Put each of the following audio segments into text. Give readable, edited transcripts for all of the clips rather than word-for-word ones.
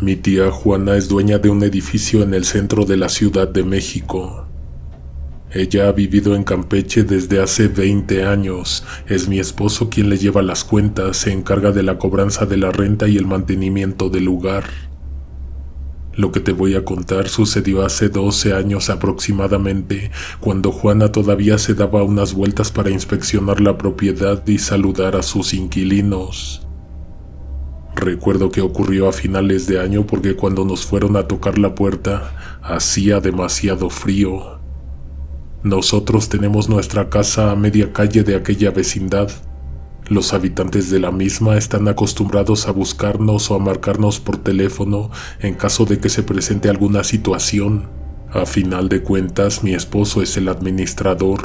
Mi tía Juana es dueña de un edificio en el centro de la Ciudad de México. Ella ha vivido en Campeche desde hace 20 años. Es mi esposo quien le lleva las cuentas, se encarga de la cobranza de la renta y el mantenimiento del lugar. Lo que te voy a contar sucedió hace 12 años aproximadamente, cuando Juana todavía se daba unas vueltas para inspeccionar la propiedad y saludar a sus inquilinos. Recuerdo que ocurrió a finales de año porque cuando nos fueron a tocar la puerta, hacía demasiado frío. Nosotros tenemos nuestra casa a media calle de aquella vecindad. Los habitantes de la misma están acostumbrados a buscarnos o a marcarnos por teléfono en caso de que se presente alguna situación. A final de cuentas, mi esposo es el administrador.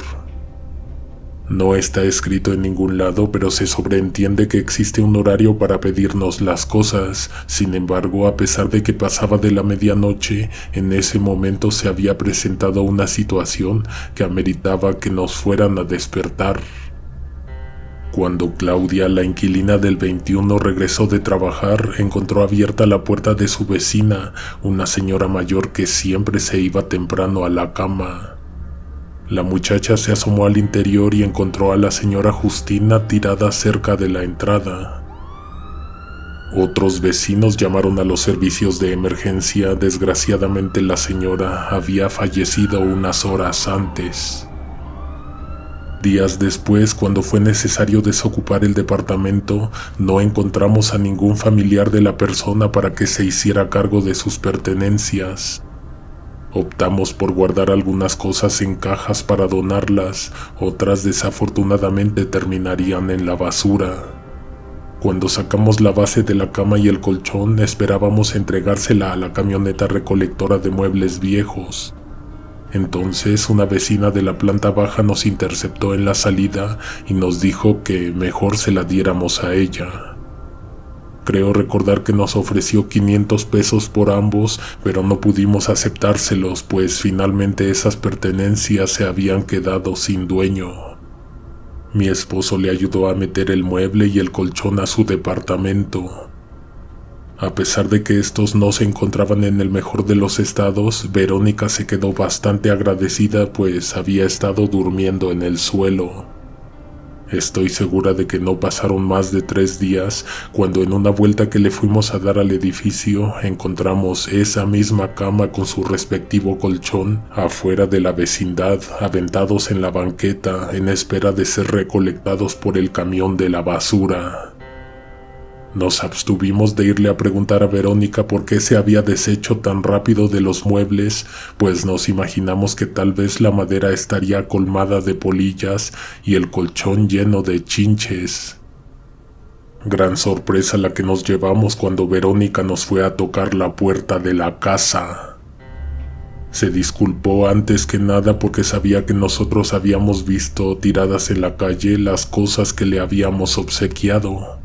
No está escrito en ningún lado, pero se sobreentiende que existe un horario para pedirnos las cosas. Sin embargo, a pesar de que pasaba de la medianoche, en ese momento se había presentado una situación que ameritaba que nos fueran a despertar. Cuando Claudia, la inquilina del 21, regresó de trabajar, encontró abierta la puerta de su vecina, una señora mayor que siempre se iba temprano a la cama. La muchacha se asomó al interior y encontró a la señora Justina tirada cerca de la entrada. Otros vecinos llamaron a los servicios de emergencia. Desgraciadamente la señora había fallecido unas horas antes. Días después, cuando fue necesario desocupar el departamento, no encontramos a ningún familiar de la persona para que se hiciera cargo de sus pertenencias. Optamos por guardar algunas cosas en cajas para donarlas, otras desafortunadamente terminarían en la basura. Cuando sacamos la base de la cama y el colchón, esperábamos entregársela a la camioneta recolectora de muebles viejos. Entonces una vecina de la planta baja nos interceptó en la salida y nos dijo que mejor se la diéramos a ella. Creo recordar que nos ofreció 500 pesos por ambos, pero no pudimos aceptárselos, pues finalmente esas pertenencias se habían quedado sin dueño. Mi esposo le ayudó a meter el mueble y el colchón a su departamento. A pesar de que estos no se encontraban en el mejor de los estados, Verónica se quedó bastante agradecida, pues había estado durmiendo en el suelo. Estoy segura de que no pasaron más de 3 días cuando en una vuelta que le fuimos a dar al edificio encontramos esa misma cama con su respectivo colchón afuera de la vecindad, aventados en la banqueta en espera de ser recolectados por el camión de la basura. Nos abstuvimos de irle a preguntar a Verónica por qué se había deshecho tan rápido de los muebles, pues nos imaginamos que tal vez la madera estaría colmada de polillas y el colchón lleno de chinches. Gran sorpresa la que nos llevamos cuando Verónica nos fue a tocar la puerta de la casa. Se disculpó antes que nada porque sabía que nosotros habíamos visto tiradas en la calle las cosas que le habíamos obsequiado.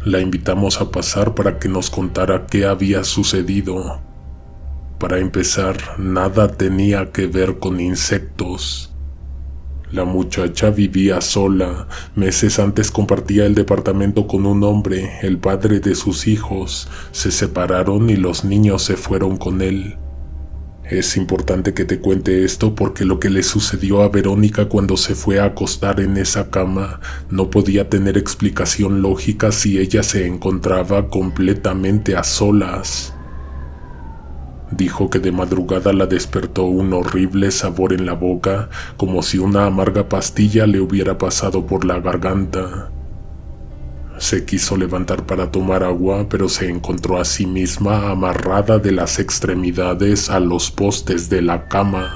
La invitamos a pasar para que nos contara qué había sucedido. Para empezar, nada tenía que ver con insectos. La muchacha vivía sola. Meses antes compartía el departamento con un hombre, el padre de sus hijos. Se separaron y los niños se fueron con él. Es importante que te cuente esto porque lo que le sucedió a Verónica cuando se fue a acostar en esa cama no podía tener explicación lógica si ella se encontraba completamente a solas. Dijo que de madrugada la despertó un horrible sabor en la boca, como si una amarga pastilla le hubiera pasado por la garganta. Se quiso levantar para tomar agua, pero se encontró a sí misma amarrada de las extremidades a los postes de la cama.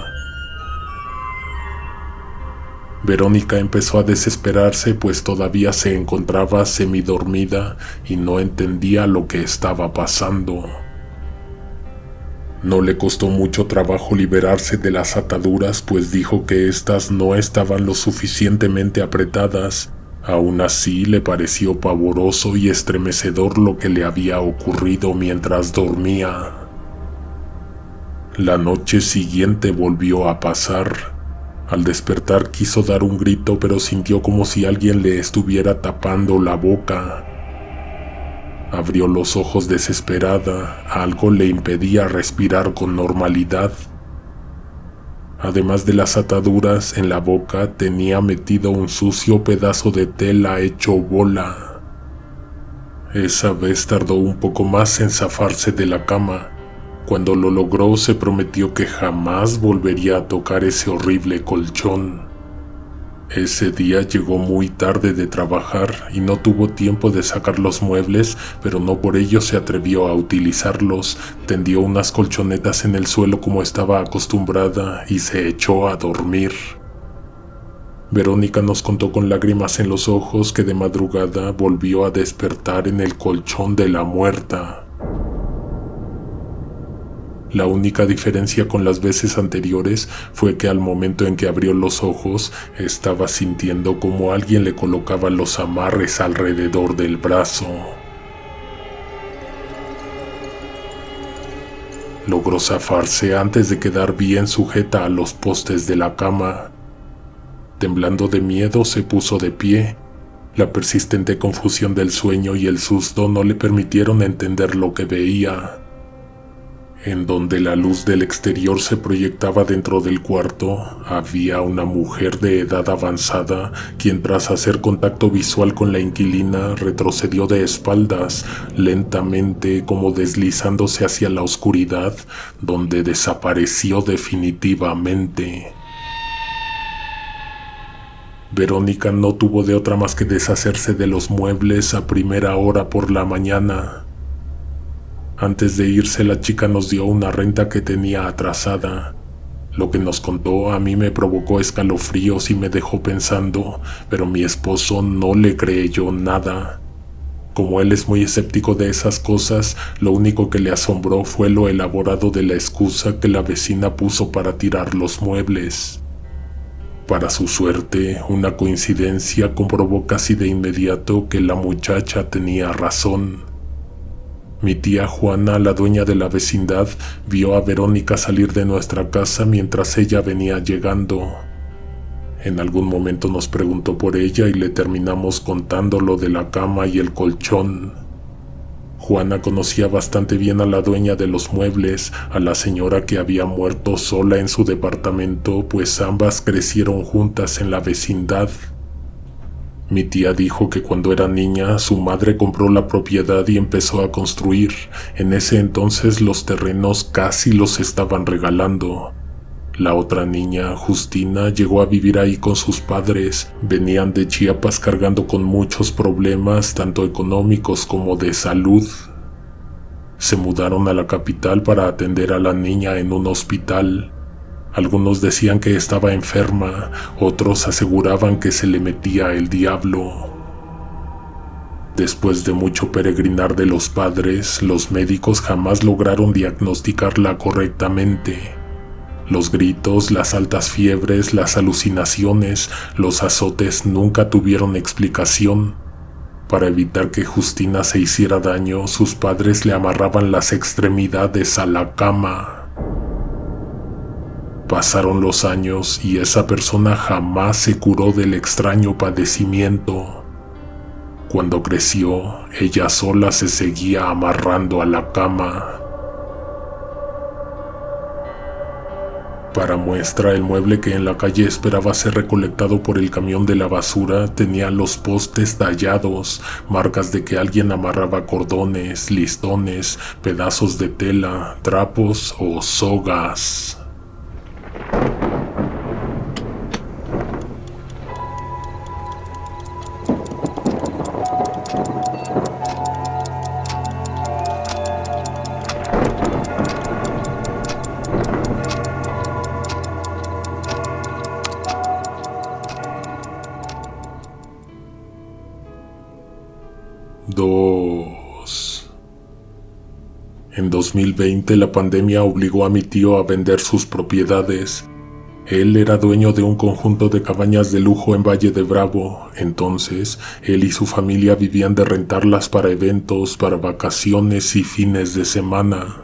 Verónica empezó a desesperarse, pues todavía se encontraba semidormida y no entendía lo que estaba pasando. No le costó mucho trabajo liberarse de las ataduras, pues dijo que éstas no estaban lo suficientemente apretadas. Aún así, le pareció pavoroso y estremecedor lo que le había ocurrido mientras dormía. La noche siguiente volvió a pasar. Al despertar quiso dar un grito, pero sintió como si alguien le estuviera tapando la boca. Abrió los ojos desesperada, algo le impedía respirar con normalidad. Además de las ataduras en la boca, tenía metido un sucio pedazo de tela hecho bola. Esa vez tardó un poco más en zafarse de la cama. Cuando lo logró, se prometió que jamás volvería a tocar ese horrible colchón. Ese día llegó muy tarde de trabajar y no tuvo tiempo de sacar los muebles, pero no por ello se atrevió a utilizarlos. Tendió unas colchonetas en el suelo como estaba acostumbrada y se echó a dormir. Verónica nos contó con lágrimas en los ojos que de madrugada volvió a despertar en el colchón de la muerta. La única diferencia con las veces anteriores fue que al momento en que abrió los ojos estaba sintiendo como alguien le colocaba los amarres alrededor del brazo. Logró zafarse antes de quedar bien sujeta a los postes de la cama. Temblando de miedo se puso de pie. La persistente confusión del sueño y el susto no le permitieron entender lo que veía. En donde la luz del exterior se proyectaba dentro del cuarto, había una mujer de edad avanzada, quien tras hacer contacto visual con la inquilina retrocedió de espaldas, lentamente como deslizándose hacia la oscuridad, donde desapareció definitivamente. Verónica no tuvo de otra más que deshacerse de los muebles a primera hora por la mañana. Antes de irse, la chica nos dio una renta que tenía atrasada. Lo que nos contó a mí me provocó escalofríos y me dejó pensando, pero mi esposo no le creyó nada. Como él es muy escéptico de esas cosas, lo único que le asombró fue lo elaborado de la excusa que la vecina puso para tirar los muebles. Para su suerte, una coincidencia comprobó casi de inmediato que la muchacha tenía razón. Mi tía Juana, la dueña de la vecindad, vio a Verónica salir de nuestra casa mientras ella venía llegando. En algún momento nos preguntó por ella y le terminamos contando lo de la cama y el colchón. Juana conocía bastante bien a la dueña de los muebles, a la señora que había muerto sola en su departamento, pues ambas crecieron juntas en la vecindad. Mi tía dijo que cuando era niña su madre compró la propiedad y empezó a construir. En ese entonces los terrenos casi los estaban regalando. La otra niña, Justina, llegó a vivir ahí con sus padres. Venían de Chiapas cargando con muchos problemas, tanto económicos como de salud. Se mudaron a la capital para atender a la niña en un hospital. Algunos decían que estaba enferma, otros aseguraban que se le metía el diablo. Después de mucho peregrinar de los padres, los médicos jamás lograron diagnosticarla correctamente. Los gritos, las altas fiebres, las alucinaciones, los azotes nunca tuvieron explicación. Para evitar que Justina se hiciera daño, sus padres le amarraban las extremidades a la cama. Pasaron los años y esa persona jamás se curó del extraño padecimiento. Cuando creció, ella sola se seguía amarrando a la cama. Para muestra, el mueble que en la calle esperaba ser recolectado por el camión de la basura tenía los postes tallados, marcas de que alguien amarraba cordones, listones, pedazos de tela, trapos o sogas. En 2020 la pandemia obligó a mi tío a vender sus propiedades. Él era dueño de un conjunto de cabañas de lujo en Valle de Bravo, entonces él y su familia vivían de rentarlas para eventos, para vacaciones y fines de semana.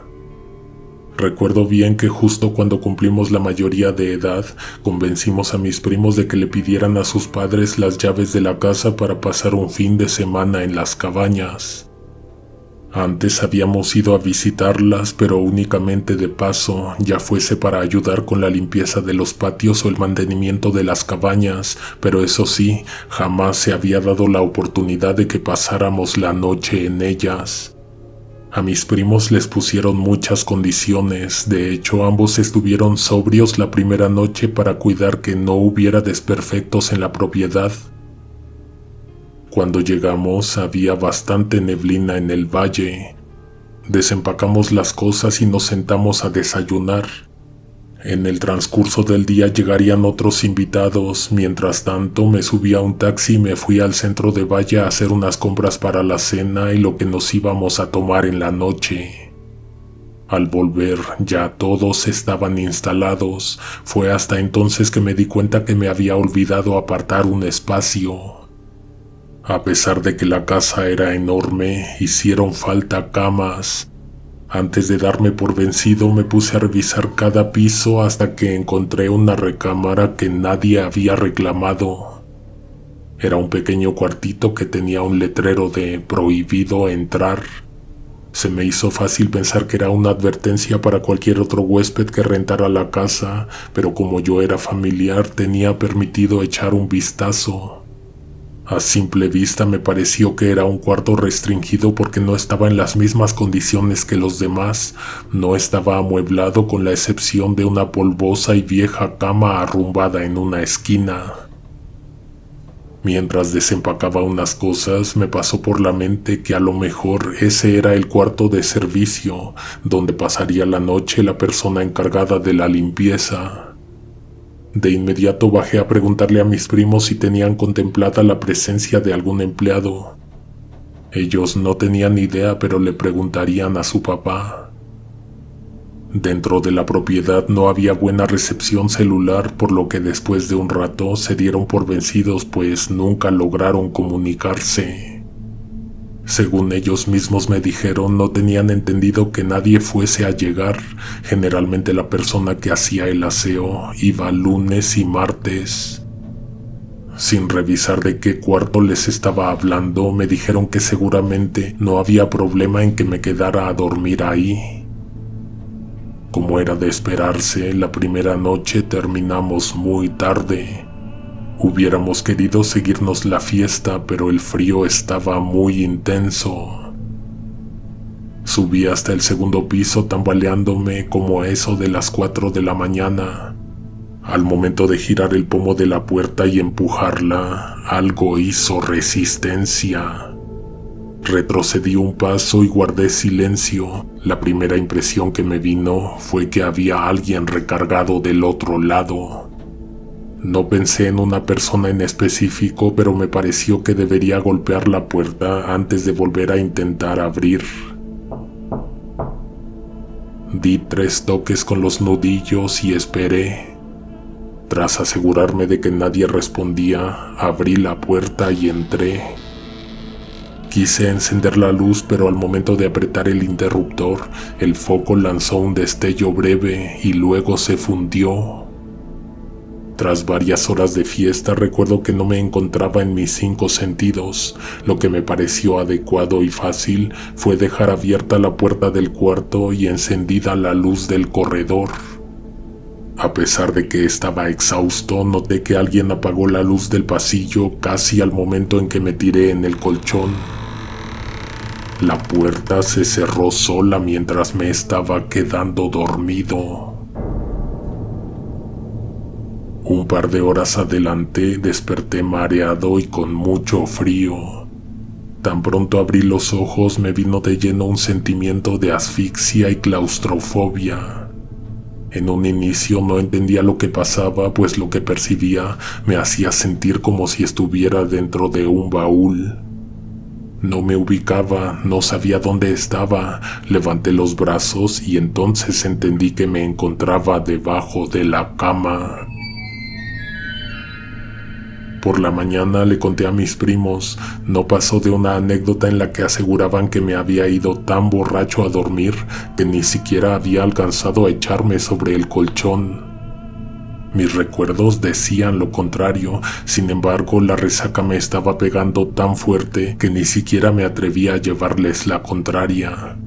Recuerdo bien que justo cuando cumplimos la mayoría de edad, convencimos a mis primos de que le pidieran a sus padres las llaves de la casa para pasar un fin de semana en las cabañas. Antes habíamos ido a visitarlas, pero únicamente de paso, ya fuese para ayudar con la limpieza de los patios o el mantenimiento de las cabañas, pero eso sí, jamás se había dado la oportunidad de que pasáramos la noche en ellas. A mis primos les pusieron muchas condiciones, de hecho ambos estuvieron sobrios la primera noche para cuidar que no hubiera desperfectos en la propiedad. Cuando llegamos había bastante neblina en el valle. Desempacamos las cosas y nos sentamos a desayunar. En el transcurso del día llegarían otros invitados. Mientras tanto me subí a un taxi y me fui al centro de Valle a hacer unas compras para la cena y lo que nos íbamos a tomar en la noche. Al volver ya todos estaban instalados. Fue hasta entonces que me di cuenta que me había olvidado apartar un espacio. A pesar de que la casa era enorme, hicieron falta camas. Antes de darme por vencido me puse a revisar cada piso hasta que encontré una recámara que nadie había reclamado. Era un pequeño cuartito que tenía un letrero de prohibido entrar. Se me hizo fácil pensar que era una advertencia para cualquier otro huésped que rentara la casa, pero como yo era familiar tenía permitido echar un vistazo. A simple vista me pareció que era un cuarto restringido porque no estaba en las mismas condiciones que los demás. No estaba amueblado con la excepción de una polvosa y vieja cama arrumbada en una esquina. Mientras desempacaba unas cosas, me pasó por la mente que a lo mejor ese era el cuarto de servicio, donde pasaría la noche la persona encargada de la limpieza. De inmediato bajé a preguntarle a mis primos si tenían contemplada la presencia de algún empleado. Ellos no tenían idea, pero le preguntarían a su papá. Dentro de la propiedad no había buena recepción celular, por lo que después de un rato se dieron por vencidos, pues nunca lograron comunicarse. Según ellos mismos me dijeron, no tenían entendido que nadie fuese a llegar. Generalmente la persona que hacía el aseo iba lunes y martes. Sin revisar de qué cuarto les estaba hablando, me dijeron que seguramente no había problema en que me quedara a dormir ahí. Como era de esperarse, la primera noche terminamos muy tarde. Hubiéramos querido seguirnos la fiesta, pero el frío estaba muy intenso. Subí hasta el segundo piso tambaleándome como a eso de las 4 de la mañana. Al momento de girar el pomo de la puerta y empujarla, algo hizo resistencia. Retrocedí un paso y guardé silencio. La primera impresión que me vino fue que había alguien recargado del otro lado. No pensé en una persona en específico, pero me pareció que debería golpear la puerta antes de volver a intentar abrir. Di 3 toques con los nudillos y esperé. Tras asegurarme de que nadie respondía, abrí la puerta y entré. Quise encender la luz, pero al momento de apretar el interruptor, el foco lanzó un destello breve y luego se fundió. Tras varias horas de fiesta, recuerdo que no me encontraba en mis 5 sentidos. Lo que me pareció adecuado y fácil fue dejar abierta la puerta del cuarto y encendida la luz del corredor. A pesar de que estaba exhausto, noté que alguien apagó la luz del pasillo casi al momento en que me tiré en el colchón. La puerta se cerró sola mientras me estaba quedando dormido. Un par de horas adelante desperté mareado y con mucho frío. Tan pronto abrí los ojos me vino de lleno un sentimiento de asfixia y claustrofobia. En un inicio no entendía lo que pasaba, pues lo que percibía me hacía sentir como si estuviera dentro de un baúl. No me ubicaba, no sabía dónde estaba. Levanté los brazos y entonces entendí que me encontraba debajo de la cama. Por la mañana le conté a mis primos. No pasó de una anécdota en la que aseguraban que me había ido tan borracho a dormir que ni siquiera había alcanzado a echarme sobre el colchón. Mis recuerdos decían lo contrario, sin embargo la resaca me estaba pegando tan fuerte que ni siquiera me atrevía a llevarles la contraria.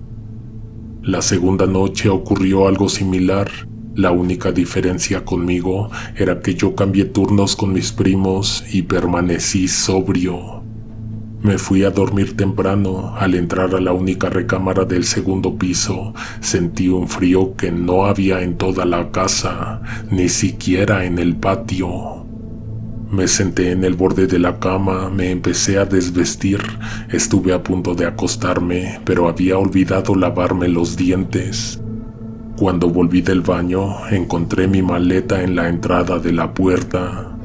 La segunda noche ocurrió algo similar. La única diferencia conmigo era que yo cambié turnos con mis primos y permanecí sobrio. Me fui a dormir temprano. Al entrar a la única recámara del segundo piso, sentí un frío que no había en toda la casa, ni siquiera en el patio. Me senté en el borde de la cama, me empecé a desvestir. Estuve a punto de acostarme, pero había olvidado lavarme los dientes. Cuando volví del baño, encontré mi maleta en la entrada de la puerta.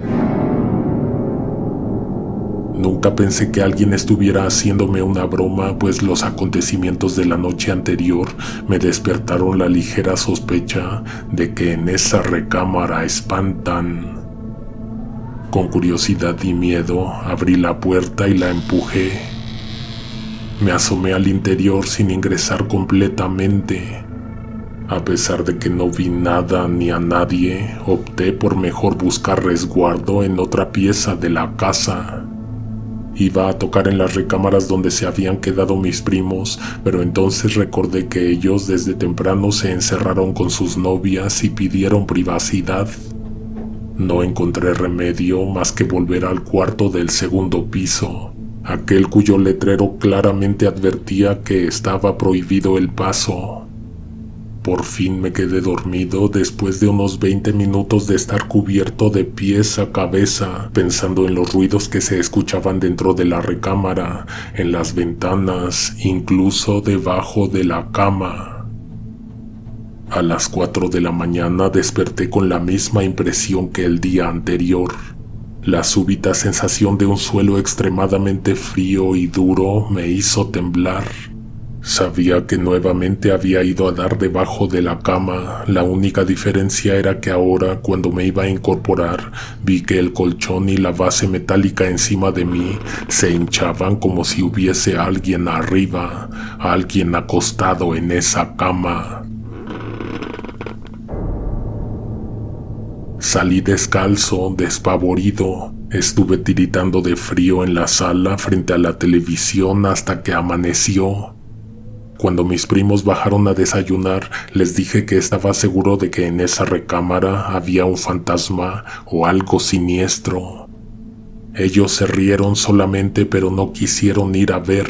Nunca pensé que alguien estuviera haciéndome una broma, pues los acontecimientos de la noche anterior me despertaron la ligera sospecha de que en esa recámara espantan. Con curiosidad y miedo, abrí la puerta y la empujé. Me asomé al interior sin ingresar completamente. A pesar de que no vi nada ni a nadie, opté por mejor buscar resguardo en otra pieza de la casa. Iba a tocar en las recámaras donde se habían quedado mis primos, pero entonces recordé que ellos desde temprano se encerraron con sus novias y pidieron privacidad. No encontré remedio más que volver al cuarto del segundo piso, aquel cuyo letrero claramente advertía que estaba prohibido el paso. Por fin me quedé dormido después de unos 20 minutos de estar cubierto de pies a cabeza, pensando en los ruidos que se escuchaban dentro de la recámara, en las ventanas, incluso debajo de la cama. A las 4 de la mañana desperté con la misma impresión que el día anterior. La súbita sensación de un suelo extremadamente frío y duro me hizo temblar. Sabía que nuevamente había ido a dar debajo de la cama. La única diferencia era que ahora, cuando me iba a incorporar, vi que el colchón y la base metálica encima de mí se hinchaban como si hubiese alguien arriba, alguien acostado en esa cama. Salí descalzo, despavorido. Estuve tiritando de frío en la sala frente a la televisión hasta que amaneció. Cuando mis primos bajaron a desayunar, les dije que estaba seguro de que en esa recámara había un fantasma o algo siniestro. Ellos se rieron solamente, pero no quisieron ir a ver.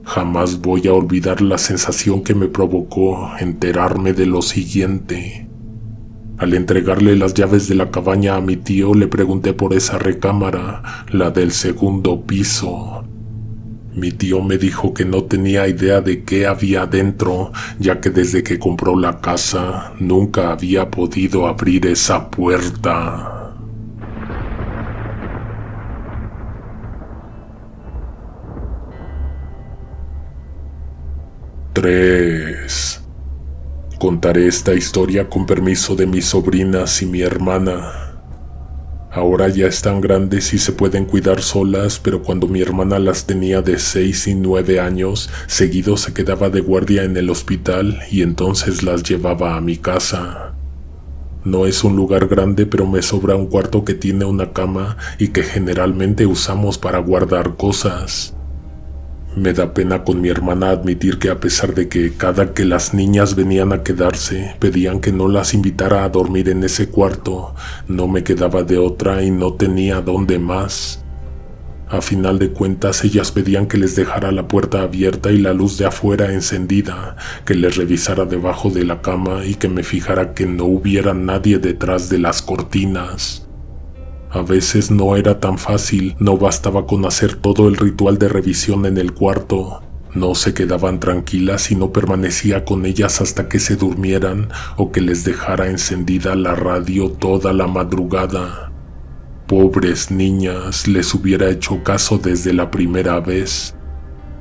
Jamás voy a olvidar la sensación que me provocó enterarme de lo siguiente. Al entregarle las llaves de la cabaña a mi tío, le pregunté por esa recámara, la del segundo piso. Mi tío me dijo que no tenía idea de qué había dentro, ya que desde que compró la casa nunca había podido abrir esa puerta. ¡3! Contaré esta historia con permiso de mis sobrinas y mi hermana. Ahora ya están grandes y se pueden cuidar solas, pero cuando mi hermana las tenía de 6 y 9 años, seguido se quedaba de guardia en el hospital y entonces las llevaba a mi casa. No es un lugar grande, pero me sobra un cuarto que tiene una cama y que generalmente usamos para guardar cosas. Me da pena con mi hermana admitir que a pesar de que cada que las niñas venían a quedarse, pedían que no las invitara a dormir en ese cuarto, no me quedaba de otra y no tenía dónde más. A final de cuentas, ellas pedían que les dejara la puerta abierta y la luz de afuera encendida, que les revisara debajo de la cama y que me fijara que no hubiera nadie detrás de las cortinas. A veces no era tan fácil, no bastaba con hacer todo el ritual de revisión en el cuarto. No se quedaban tranquilas y no permanecía con ellas hasta que se durmieran o que les dejara encendida la radio toda la madrugada. Pobres niñas, les hubiera hecho caso desde la primera vez.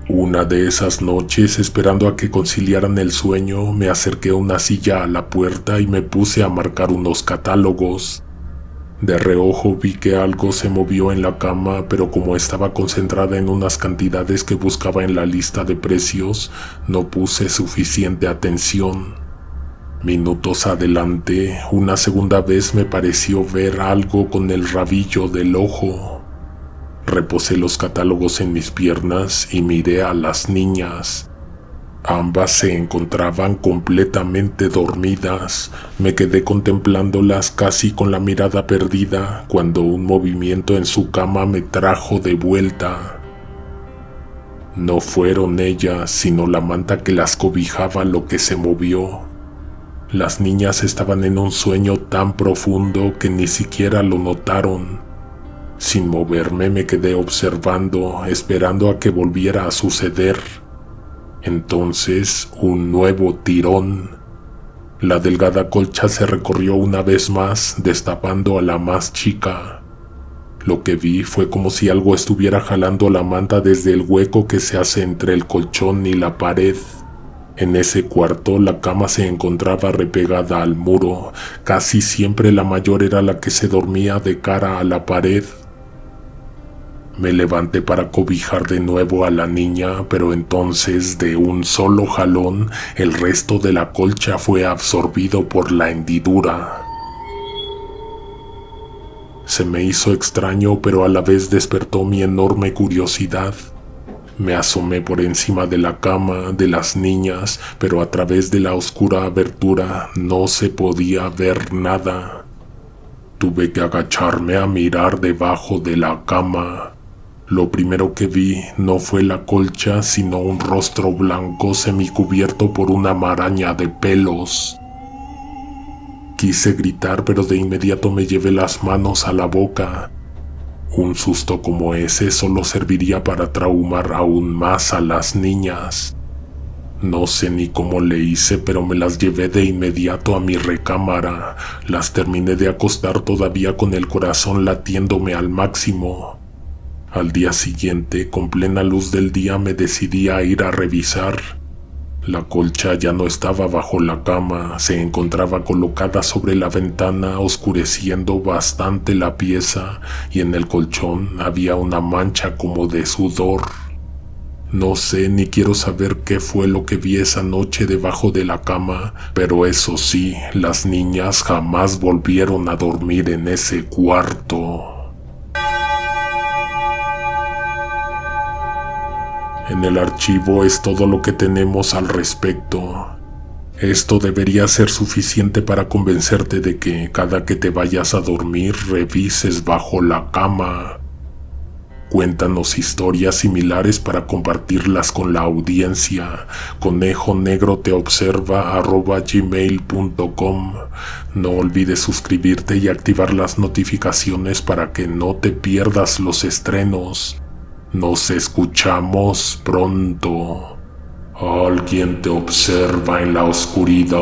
Una de esas noches, esperando a que conciliaran el sueño, me acerqué una silla a la puerta y me puse a marcar unos catálogos. De reojo vi que algo se movió en la cama, pero como estaba concentrada en unas cantidades que buscaba en la lista de precios, no puse suficiente atención. Minutos adelante, una segunda vez me pareció ver algo con el rabillo del ojo. Reposé los catálogos en mis piernas y miré a las niñas. Ambas se encontraban completamente dormidas. Me quedé contemplándolas casi con la mirada perdida cuando un movimiento en su cama me trajo de vuelta. No fueron ellas, sino la manta que las cobijaba lo que se movió. Las niñas estaban en un sueño tan profundo que ni siquiera lo notaron. Sin moverme me quedé observando, esperando a que volviera a suceder. Entonces, un nuevo tirón. La delgada colcha se recorrió una vez más, destapando a la más chica. Lo que vi fue como si algo estuviera jalando la manta desde el hueco que se hace entre el colchón y la pared. En ese cuarto la cama se encontraba repegada al muro. Casi siempre la mayor era la que se dormía de cara a la pared. Me levanté para cobijar de nuevo a la niña, pero entonces, de un solo jalón, el resto de la colcha fue absorbido por la hendidura. Se me hizo extraño, pero a la vez despertó mi enorme curiosidad. Me asomé por encima de la cama de las niñas, pero a través de la oscura abertura no se podía ver nada. Tuve que agacharme a mirar debajo de la cama. Lo primero que vi no fue la colcha, sino un rostro blanco semicubierto por una maraña de pelos. Quise gritar, pero de inmediato me llevé las manos a la boca. Un susto como ese solo serviría para traumar aún más a las niñas. No sé ni cómo le hice, pero me las llevé de inmediato a mi recámara. Las terminé de acostar todavía con el corazón latiéndome al máximo. Al día siguiente, con plena luz del día, me decidí a ir a revisar. La colcha ya no estaba bajo la cama, se encontraba colocada sobre la ventana, oscureciendo bastante la pieza, y en el colchón había una mancha como de sudor. No sé ni quiero saber qué fue lo que vi esa noche debajo de la cama, pero eso sí, las niñas jamás volvieron a dormir en ese cuarto. En el archivo es todo lo que tenemos al respecto. Esto debería ser suficiente para convencerte de que cada que te vayas a dormir revises bajo la cama. Cuéntanos historias similares para compartirlas con la audiencia. conejonegroteobserva@gmail.com. No olvides suscribirte y activar las notificaciones para que no te pierdas los estrenos. Nos escuchamos pronto. Alguien te observa en la oscuridad.